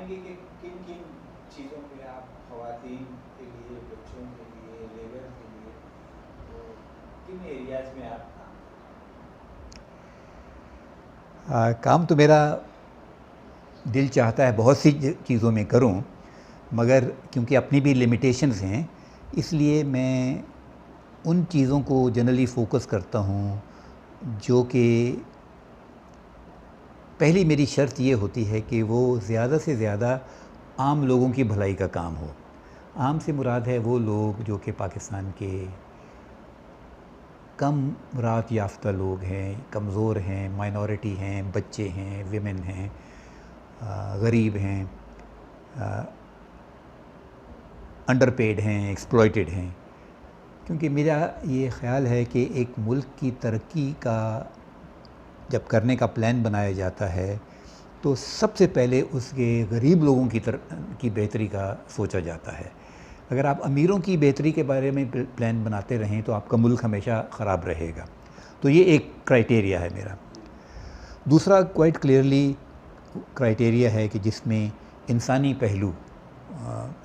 بتائیں گے کہ کن کن چیزوں پہ آپ خواتین کے لیے، بچوں کے لیے، لیبر کے لیے، کن ایریاز میں آپ کام تو میرا دل چاہتا ہے بہت سی چیزوں میں کروں، مگر کیونکہ اپنی بھی لمیٹیشنز ہیں، اس لیے میں ان چیزوں کو جنرلی فوکس کرتا ہوں جو کہ پہلی میری شرط یہ ہوتی ہے کہ وہ زیادہ سے زیادہ عام لوگوں کی بھلائی کا کام ہو۔ عام سے مراد ہے وہ لوگ جو کہ پاکستان کے کم رات یافتہ لوگ ہیں، کمزور ہیں، مائنورٹی ہیں، بچے ہیں، ویمن ہیں، غریب ہیں، انڈر پیڈ ہیں، ایکسپلائٹڈ ہیں۔ کیونکہ میرا یہ خیال ہے کہ ایک ملک کی ترقی کا جب کرنے کا پلان بنایا جاتا ہے تو سب سے پہلے اس کے غریب لوگوں کی بہتری کا سوچا جاتا ہے۔ اگر آپ امیروں کی بہتری کے بارے میں پلان بناتے رہیں تو آپ کا ملک ہمیشہ خراب رہے گا۔ تو یہ ایک کرائٹیریا ہے میرا۔ دوسرا کوائٹ کلیئرلی کرائٹیریا ہے کہ جس میں انسانی پہلو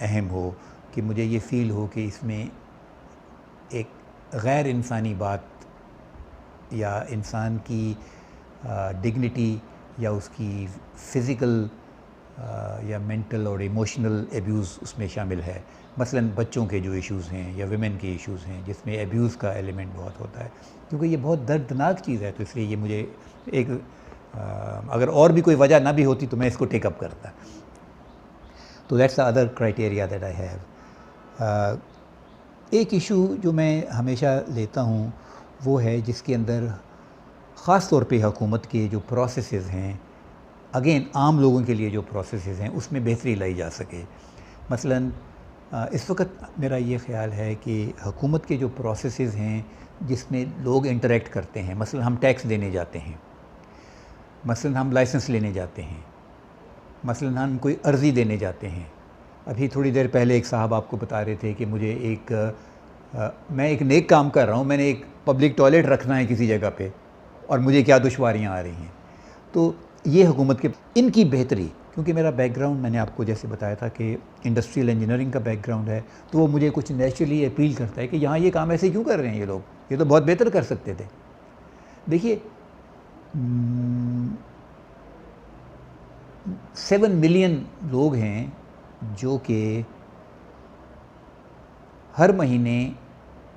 اہم ہو، کہ مجھے یہ فیل ہو کہ اس میں ایک غیر انسانی بات یا انسان کی ڈگنیٹی یا اس کی فزیکل یا مینٹل اور ایموشنل ایبیوز اس میں شامل ہے۔ مثلاً بچوں کے جو ایشوز ہیں یا ویمن کے ایشوز ہیں جس میں ایبیوز کا ایلیمنٹ بہت ہوتا ہے، کیونکہ یہ بہت دردناک چیز ہے، تو اس لیے یہ مجھے ایک اگر اور بھی کوئی وجہ نہ بھی ہوتی تو میں اس کو ٹیک اپ کرتا۔ تو that's the other criteria that I have. ایک ایشو جو میں ہمیشہ لیتا ہوں وہ ہے جس کے اندر خاص طور پہ حکومت کے جو پروسیسز ہیں، اگین عام لوگوں کے لیے جو پروسیسز ہیں اس میں بہتری لائی جا سکے۔ مثلاً اس وقت میرا یہ خیال ہے کہ حکومت کے جو پروسیسز ہیں جس میں لوگ انٹریکٹ کرتے ہیں، مثلاً ہم ٹیکس دینے جاتے ہیں، مثلاً ہم لائسنس لینے جاتے ہیں، مثلاً ہم کوئی عرضی دینے جاتے ہیں۔ ابھی تھوڑی دیر پہلے ایک صاحب آپ کو بتا رہے تھے کہ مجھے میں ایک نیک کام کر رہا ہوں، میں نے ایک پبلک ٹوائلٹ رکھنا ہے کسی جگہ پہ اور مجھے کیا دشواریاں آ رہی ہیں۔ تو یہ حکومت کے ان کی بہتری، کیونکہ میرا بیک گراؤنڈ میں نے آپ کو جیسے بتایا تھا کہ انڈسٹریل انجینئرنگ کا بیک گراؤنڈ ہے، تو وہ مجھے کچھ نیچرلی اپیل کرتا ہے کہ یہاں یہ کام ایسے کیوں کر رہے ہیں یہ لوگ، یہ تو بہت بہتر کر سکتے تھے۔ دیکھیے 7 ملین لوگ ہیں جو کہ ہر مہینے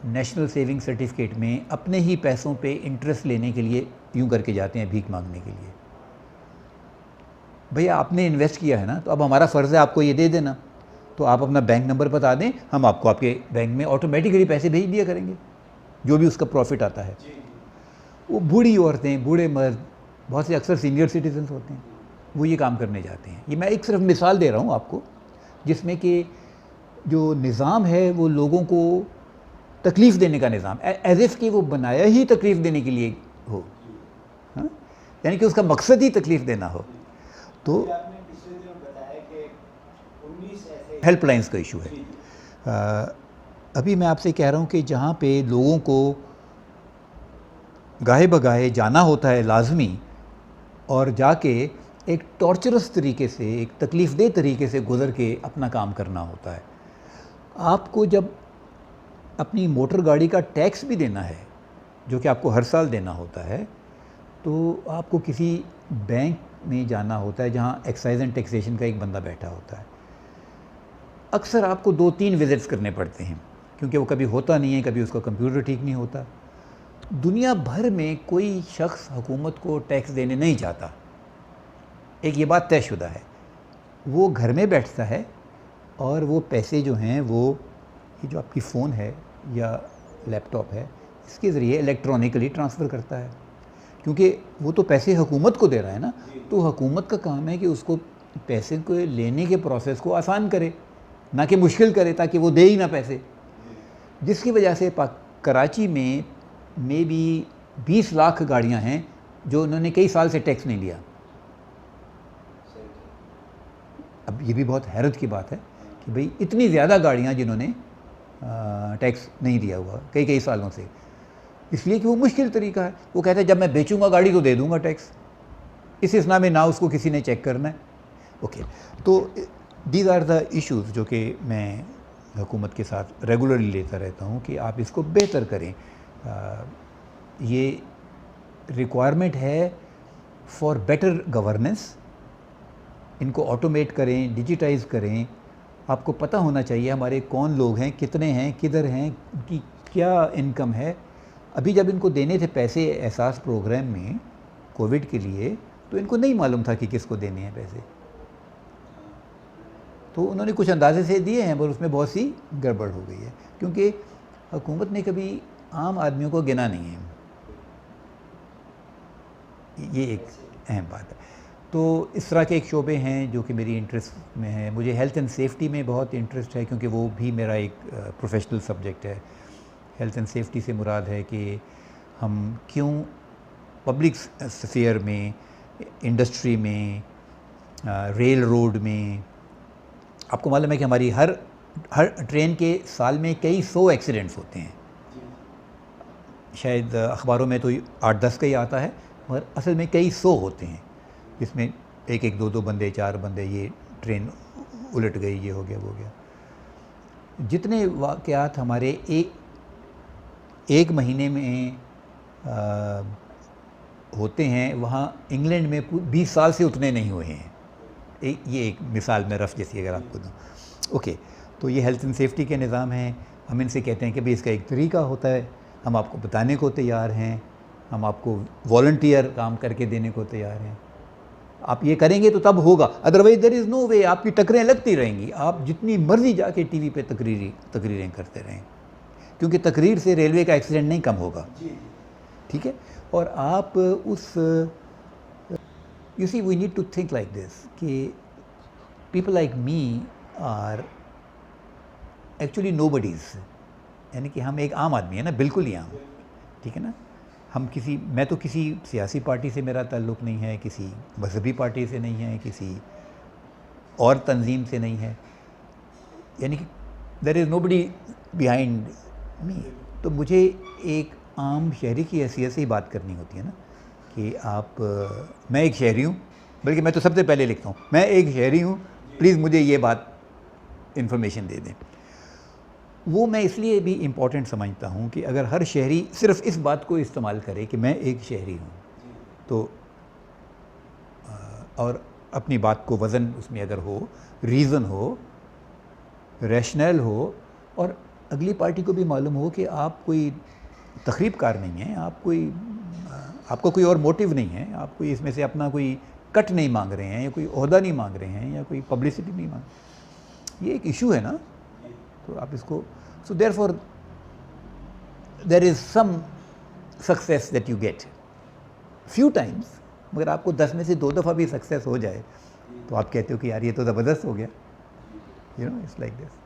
نیشنل سیونگ سرٹیفکیٹ میں اپنے ہی پیسوں پہ انٹرسٹ لینے کے لیے یوں کر کے جاتے ہیں، بھیک مانگنے کے لیے۔ بھئی آپ نے انویسٹ کیا ہے نا، تو اب ہمارا فرض ہے آپ کو یہ دے دینا، تو آپ اپنا بینک نمبر بتا دیں، ہم آپ کو آپ کے بینک میں آٹومیٹکلی پیسے بھیج دیا کریں گے جو بھی اس کا پروفٹ آتا ہے۔ وہ بوڑھی عورتیں، بوڑھے مرد، بہت سے اکثر سینئر سٹیزنز ہوتے ہیں، وہ یہ کام کرنے جاتے ہیں۔ یہ میں ایک صرف مثال دے رہا ہوں آپ کو، جس میں کہ جو نظام ہے وہ لوگوں کو تکلیف دینے کا نظام، ایز ایف کہ وہ بنایا ہی تکلیف دینے کے لیے ہو، یعنی کہ اس کا مقصد ہی تکلیف دینا ہو۔ تو ہیلپ لائنز کا ایشو ہے۔ ابھی میں آپ سے کہہ رہا ہوں کہ جہاں پہ لوگوں کو گاہے بگاہے جانا ہوتا ہے لازمی، اور جا کے ایک ٹارچرس طریقے سے، ایک تکلیف دہ طریقے سے گزر کے اپنا کام کرنا ہوتا ہے۔ آپ کو جب اپنی موٹر گاڑی کا ٹیکس بھی دینا ہے، جو کہ آپ کو ہر سال دینا ہوتا ہے، تو آپ کو کسی بینک میں جانا ہوتا ہے جہاں ایکسائز اینڈ ٹیکسیشن کا ایک بندہ بیٹھا ہوتا ہے۔ اکثر آپ کو 2-3 وزٹس کرنے پڑتے ہیں، کیونکہ وہ کبھی ہوتا نہیں ہے، کبھی اس کا کمپیوٹر ٹھیک نہیں ہوتا۔ دنیا بھر میں کوئی شخص حکومت کو ٹیکس دینے نہیں چاہتا، ایک یہ بات طے شدہ ہے۔ وہ گھر میں بیٹھتا ہے اور وہ پیسے جو ہیں وہ یہ جو آپ کی فون ہے یا لیپ ٹاپ ہے اس کے ذریعے الیکٹرانکلی ٹرانسفر کرتا ہے، کیونکہ وہ تو پیسے حکومت کو دے رہا ہے نا، تو حکومت کا کام ہے کہ اس کو پیسے کو لینے کے پروسیس کو آسان کرے، نہ کہ مشکل کرے تاکہ وہ دے ہی نہ پیسے۔ جس کی وجہ سے کراچی میں بھی 20 لاکھ گاڑیاں ہیں جو انہوں نے کئی سال سے ٹیکس نہیں لیا۔ اب یہ بھی بہت حیرت کی بات ہے کہ بھئی اتنی زیادہ گاڑیاں جنہوں نے ٹیکس نہیں دیا ہوا کئی سالوں سے، اس لیے کہ وہ مشکل طریقہ ہے۔ وہ کہتے ہیں جب میں بیچوں گا گاڑی تو دے دوں گا ٹیکس، اس اسنا میں نہ اس کو کسی نے چیک کرنا ہے۔ اوکے. تو دیز آر دا ایشوز جو کہ میں حکومت کے ساتھ ریگولرلی لیتا رہتا ہوں کہ آپ اس کو بہتر کریں. یہ ریکوائرمنٹ ہے فار بیٹر گورننس. ان کو آٹومیٹ کریں, ڈیجیٹائز کریں. آپ کو پتہ ہونا چاہیے ہمارے کون لوگ ہیں, کتنے ہیں, کدھر ہیں, ان کی کیا انکم ہے. ابھی جب ان کو دینے تھے پیسے احساس پروگرام میں کووڈ کے لیے, تو ان کو نہیں معلوم تھا کہ کس کو دینے ہیں پیسے. تو انہوں نے کچھ اندازے سے دیے ہیں پر اس میں بہت سی گڑبڑ ہو گئی ہے, کیونکہ حکومت نے کبھی عام آدمیوں کو گنا نہیں ہے. یہ ایک اہم بات ہے. تو اس طرح کے ایک شعبے ہیں جو کہ میری انٹرسٹ میں ہیں. مجھے ہیلتھ اینڈ سیفٹی میں بہت انٹرسٹ ہے کیونکہ وہ بھی میرا ایک پروفیشنل سبجیکٹ ہے. ہیلتھ اینڈ سیفٹی سے مراد ہے کہ ہم کیوں پبلک سفیئر میں, انڈسٹری میں, ریل روڈ میں, آپ کو معلوم ہے کہ ہماری ہر ٹرین کے سال میں کئی 100 ایکسیڈنٹس ہوتے ہیں. شاید اخباروں میں تو 8-10 کا ہی آتا ہے, مگر اصل میں کئی 100 ہوتے ہیں, جس میں ایک 2 بندے 4 بندے, یہ ٹرین الٹ گئی, یہ ہو گیا, وہ ہو گیا. جتنے واقعات ہمارے ایک مہینے میں ہوتے ہیں, وہاں انگلینڈ میں 20 سال سے اتنے نہیں ہوئے ہیں. یہ ایک مثال میں رف جیسی اگر آپ کو دوں. اوکے, تو یہ ہیلتھ اینڈ سیفٹی کے نظام ہیں. ہم ان سے کہتے ہیں کہ بھئی اس کا ایک طریقہ ہوتا ہے, ہم آپ کو بتانے کو تیار ہیں, ہم آپ کو والنٹیئر کام کر کے دینے کو تیار ہیں. آپ یہ کریں گے تو تب ہوگا, ادروائز دیر از نو وے. آپ کی ٹکریں لگتی رہیں گی, آپ جتنی مرضی جا کے ٹی وی پہ تقریریں کرتے رہیں, کیونکہ تقریر سے ریلوے کا ایکسیڈنٹ نہیں کم ہوگا. ٹھیک ہے. اور آپ اس you see we need to think like this کہ people like me are actually nobodies. یعنی کہ ہم ایک عام آدمی ہیں نا, بالکل ہی عام. ٹھیک ہے نا. میں تو کسی سیاسی پارٹی سے میرا تعلق نہیں ہے, کسی مذہبی پارٹی سے نہیں ہے, کسی اور تنظیم سے نہیں ہے. یعنی کہ دیر از نو بڈی بیہائنڈ می. تو مجھے ایک عام شہری کی حیثیت سے ہی بات کرنی ہوتی ہے نا کہ میں ایک شہری ہوں, بلکہ میں تو سب سے پہلے لکھتا ہوں میں ایک شہری ہوں, پلیز مجھے یہ بات انفارمیشن دے دیں. وہ میں اس لیے بھی امپورٹنٹ سمجھتا ہوں کہ اگر ہر شہری صرف اس بات کو استعمال کرے کہ میں ایک شہری ہوں, تو اور اپنی بات کو وزن اس میں اگر ہو, ریزن ہو, ریشنل ہو, اور اگلی پارٹی کو بھی معلوم ہو کہ آپ کوئی تخریب کار نہیں ہیں, آپ کو کوئی اور موٹیو نہیں ہے, آپ کوئی اس میں سے اپنا کوئی کٹ نہیں مانگ رہے ہیں, یا کوئی عہدہ نہیں مانگ رہے ہیں, یا کوئی پبلسٹی نہیں مانگ. یہ ایک ایشو ہے نا. تو آپ اس کو so therefore there is some success that you get few times. مگر آپ کو 10 میں سے 2 دفعہ بھی سکسیس ہو جائے تو آپ کہتے ہو کہ یار یہ تو زبردست ہو گیا. It's like this.